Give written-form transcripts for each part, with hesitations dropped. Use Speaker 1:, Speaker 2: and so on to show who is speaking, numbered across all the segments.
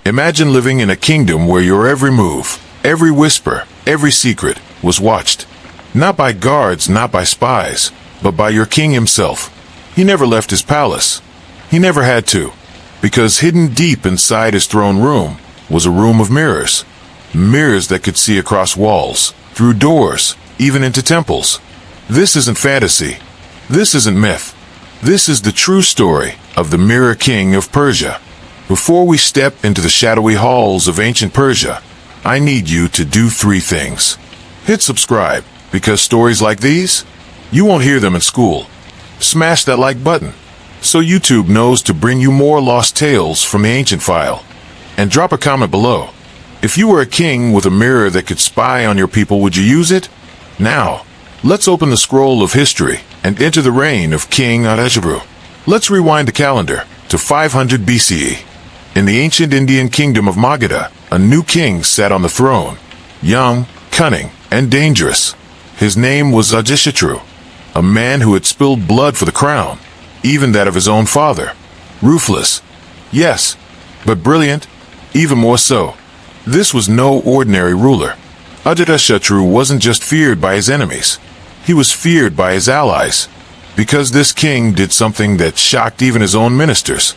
Speaker 1: Imagine living in a kingdom where your every move, every whisper, every secret was watched. Not by guards, not by spies, but by your king himself. He never left his palace. He never had to, because hidden deep inside his throne room was a room of mirrors. Mirrors that could see across walls, through doors, even into temples. This isn't fantasy. This isn't myth. This is the true story of the Mirror King of Persia. Before we step into the shadowy halls of ancient Persia, I need you to do 3 things. Hit subscribe, because stories like these, you won't hear them in school. Smash that like button, so YouTube knows to bring you more lost tales from the ancient file. And drop a comment below. If you were a king with a mirror that could spy on your people, would you use it? Now, let's open the scroll of history and enter the reign of King Ajetshepsut. Let's rewind the calendar to 500 BCE. In the ancient Indian kingdom of Magadha, a new king sat on the throne. Young, cunning, and dangerous. His name was Ajetshepsut, a man who had spilled blood for the crown, even that of his own father. Ruthless, yes, but brilliant, even more so. This was no ordinary ruler. Ajetshepsut wasn't just feared by his enemies. He was feared by his allies, because this king did something that shocked even his own ministers.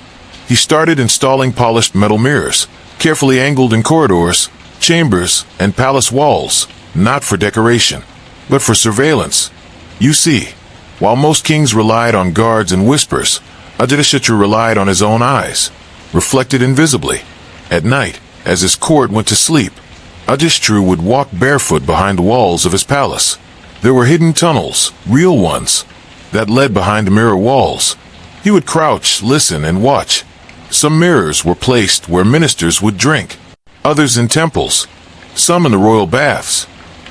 Speaker 1: He started installing polished metal mirrors, carefully angled in corridors, chambers, and palace walls, not for decoration, but for surveillance. You see, while most kings relied on guards and whispers, Ajetshepsut relied on his own eyes, reflected invisibly. At night, as his court went to sleep, Ajetshepsut would walk barefoot behind the walls of his palace. There were hidden tunnels, real ones, that led behind the mirror walls. He would crouch, listen, and watch. Some mirrors were placed where ministers would drink, others in temples, some in the royal baths.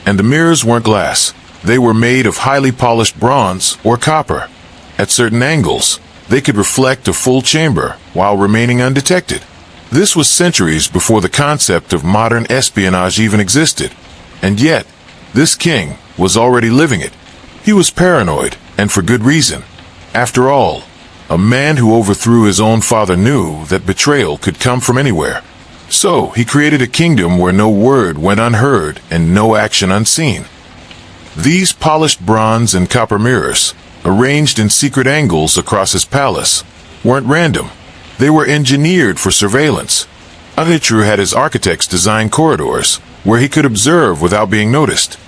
Speaker 1: And the mirrors weren't glass. They were made of highly polished bronze or copper. At certain angles, they could reflect a full chamber while remaining undetected. This was centuries before the concept of modern espionage even existed. And yet, this king was already living it. He was paranoid, and for good reason. After all, a man who overthrew his own father knew that betrayal could come from anywhere. So, he created a kingdom where no word went unheard and no action unseen. These polished bronze and copper mirrors, arranged in secret angles across his palace, weren't random. They were engineered for surveillance. Ajetshepsut had his architects design corridors where he could observe without being noticed,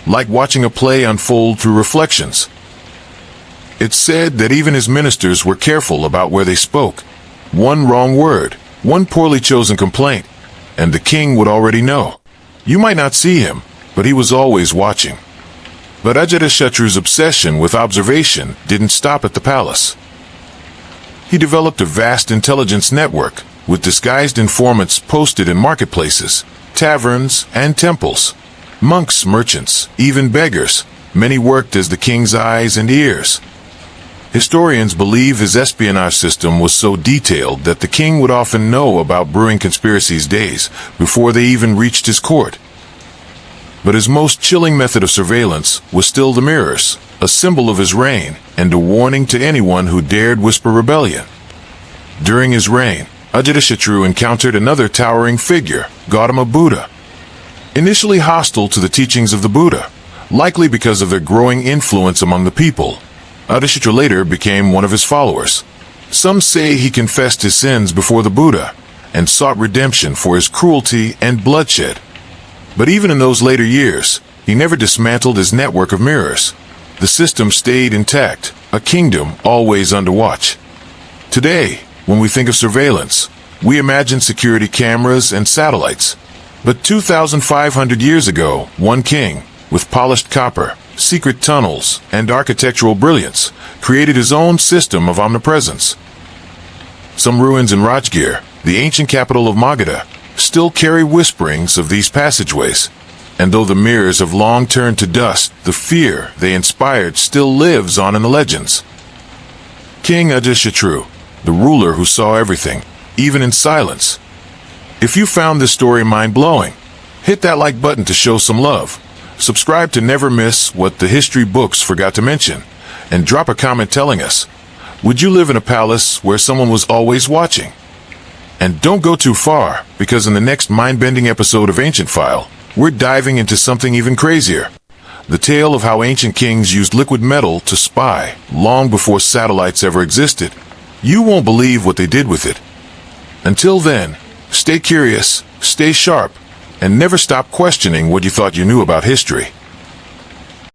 Speaker 1: like watching a play unfold through reflections. It's said that even his ministers were careful about where they spoke. One wrong word, one poorly chosen complaint, and the king would already know. You might not see him, but he was always watching. But Ajetshepsut's obsession with observation didn't stop at the palace. He developed a vast intelligence network with disguised informants posted in marketplaces, taverns, and temples. Monks, merchants, even beggars, many worked as the king's eyes and ears. Historians believe his espionage system was so detailed that the king would often know about brewing conspiracies days before they even reached his court. But his most chilling method of surveillance was still the mirrors, a symbol of his reign and a warning to anyone who dared whisper rebellion. During his reign, Ajetshepsut encountered another towering figure, Gautama Buddha. Initially hostile to the teachings of the Buddha, likely because of their growing influence among the people, Ajetshepsut later became one of his followers. Some say he confessed his sins before the Buddha and sought redemption for his cruelty and bloodshed. But even in those later years, he never dismantled his network of mirrors. The system stayed intact, a kingdom always under watch. Today, when we think of surveillance, we imagine security cameras and satellites. But 2,500 years ago, one king, with polished copper, secret tunnels, and architectural brilliance, created his own system of omnipresence. Some ruins in Rajgir, the ancient capital of Magadha, still carry whisperings of these passageways. And though the mirrors have long turned to dust, the fear they inspired still lives on in the legends. King Ajetshepsut, the ruler who saw everything, even in silence. If you found this story mind-blowing, hit that like button to show some love. Subscribe to never miss what the history books forgot to mention, and drop a comment telling us, would you live in a palace where someone was always watching? And don't go too far, because in the next mind-bending episode of Ancient File, we're diving into something even crazier. The tale of how ancient kings used liquid metal to spy, long before satellites ever existed. You won't believe what they did with it. Until then, stay curious, stay sharp, and never stop questioning what you thought you knew about history.